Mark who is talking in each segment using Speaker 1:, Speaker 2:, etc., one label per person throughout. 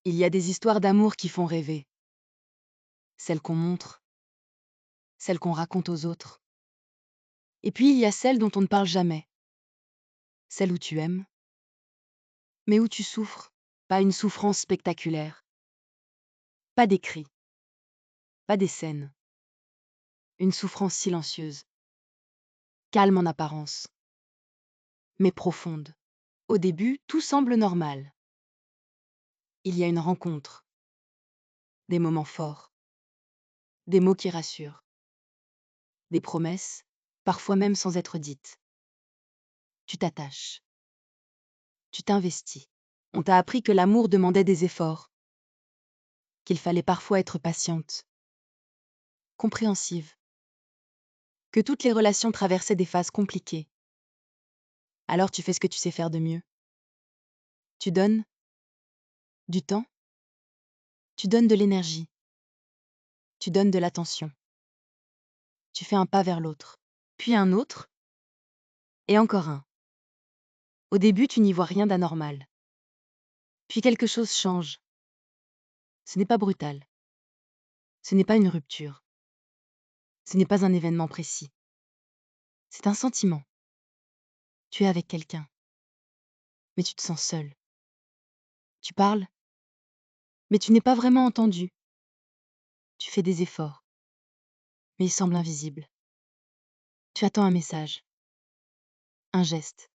Speaker 1: Il y a des histoires d'amour qui font rêver. Celles qu'on montre, celles qu'on raconte aux autres. Et puis il y a celles dont on ne parle jamais. Celles où tu aimes, mais où tu souffres. Pas une souffrance spectaculaire. Pas des cris, pas des scènes. Une souffrance silencieuse. Calme en apparence, mais profonde. Au début, tout semble normal. Il y a une rencontre, des moments forts, des mots qui rassurent, des promesses, parfois même sans être dites. Tu t'attaches, tu t'investis. On t'a appris que l'amour demandait des efforts, qu'il fallait parfois être patiente, compréhensive, que toutes les relations traversaient des phases compliquées. Alors tu fais ce que tu sais faire de mieux. Tu donnes du temps, tu donnes de l'énergie, tu donnes de l'attention. Tu fais un pas vers l'autre, puis un autre, et encore un. Au début, tu n'y vois rien d'anormal. Puis quelque chose change. Ce n'est pas brutal. Ce n'est pas une rupture. Ce n'est pas un événement précis. C'est un sentiment. Tu es avec quelqu'un, mais tu te sens seul. Tu parles, mais tu n'es pas vraiment entendu. Tu fais des efforts, mais ils semblent invisibles. Tu attends un message, un geste,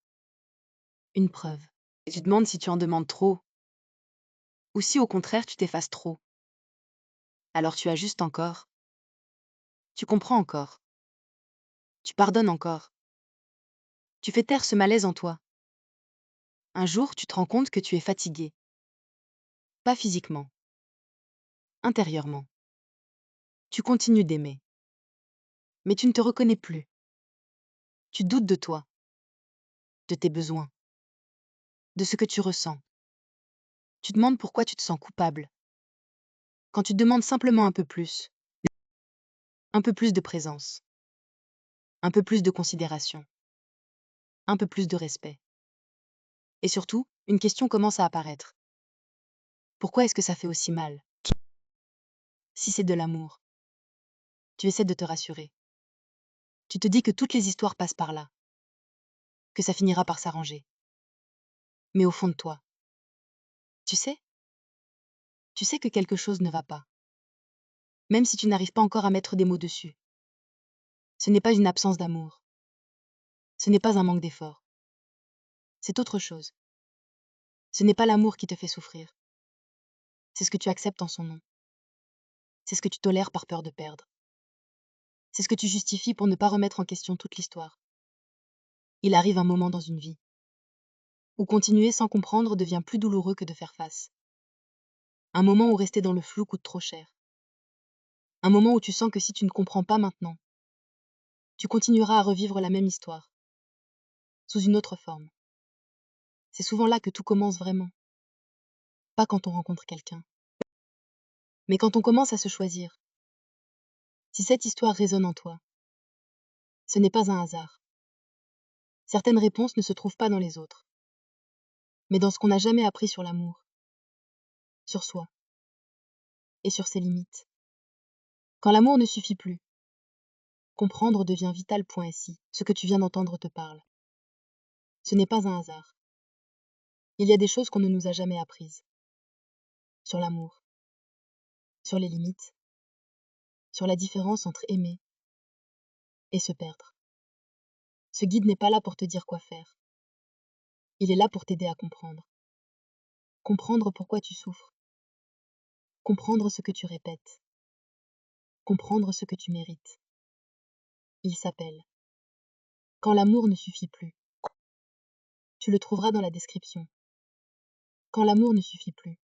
Speaker 1: une preuve. Et tu demandes si tu en demandes trop, ou si au contraire tu t'effaces trop. Alors tu ajustes encore. Tu comprends encore. Tu pardonnes encore. Tu fais taire ce malaise en toi. Un jour, tu te rends compte que tu es fatigué. Pas physiquement, intérieurement. Tu continues d'aimer. Mais tu ne te reconnais plus. Tu doutes de toi, de tes besoins, de ce que tu ressens. Tu demandes pourquoi tu te sens coupable. Quand tu demandes simplement un peu plus de présence, un peu plus de considération, un peu plus de respect. Et surtout, une question commence à apparaître. Pourquoi est-ce que ça fait aussi mal? Si c'est de l'amour, tu essaies de te rassurer. Tu te dis que toutes les histoires passent par là, que ça finira par s'arranger. Mais au fond de toi, tu sais que quelque chose ne va pas, même si tu n'arrives pas encore à mettre des mots dessus. Ce n'est pas une absence d'amour, ce n'est pas un manque d'effort, c'est autre chose. Ce n'est pas l'amour qui te fait souffrir, c'est ce que tu acceptes en son nom, c'est ce que tu tolères par peur de perdre, c'est ce que tu justifies pour ne pas remettre en question toute l'histoire. Il arrive un moment dans une vie où continuer sans comprendre devient plus douloureux que de faire face. Un moment où rester dans le flou coûte trop cher. Un moment où tu sens que si tu ne comprends pas maintenant, tu continueras à revivre la même histoire, sous une autre forme. C'est souvent là que tout commence vraiment. Pas quand on rencontre quelqu'un, mais quand on commence à se choisir. Si cette histoire résonne en toi, ce n'est pas un hasard. Certaines réponses ne se trouvent pas dans les autres, mais dans ce qu'on n'a jamais appris sur l'amour, sur soi et sur ses limites. Quand l'amour ne suffit plus, comprendre devient vital. .si, ce que tu viens d'entendre te parle. Ce n'est pas un hasard. Il y a des choses qu'on ne nous a jamais apprises. Sur l'amour, sur les limites, sur la différence entre aimer et se perdre. Ce guide n'est pas là pour te dire quoi faire. Il est là pour t'aider à comprendre. Comprendre pourquoi tu souffres. Comprendre ce que tu répètes. Comprendre ce que tu mérites. Il s'appelle Quand l'amour ne suffit plus. Tu le trouveras dans la description. Quand l'amour ne suffit plus.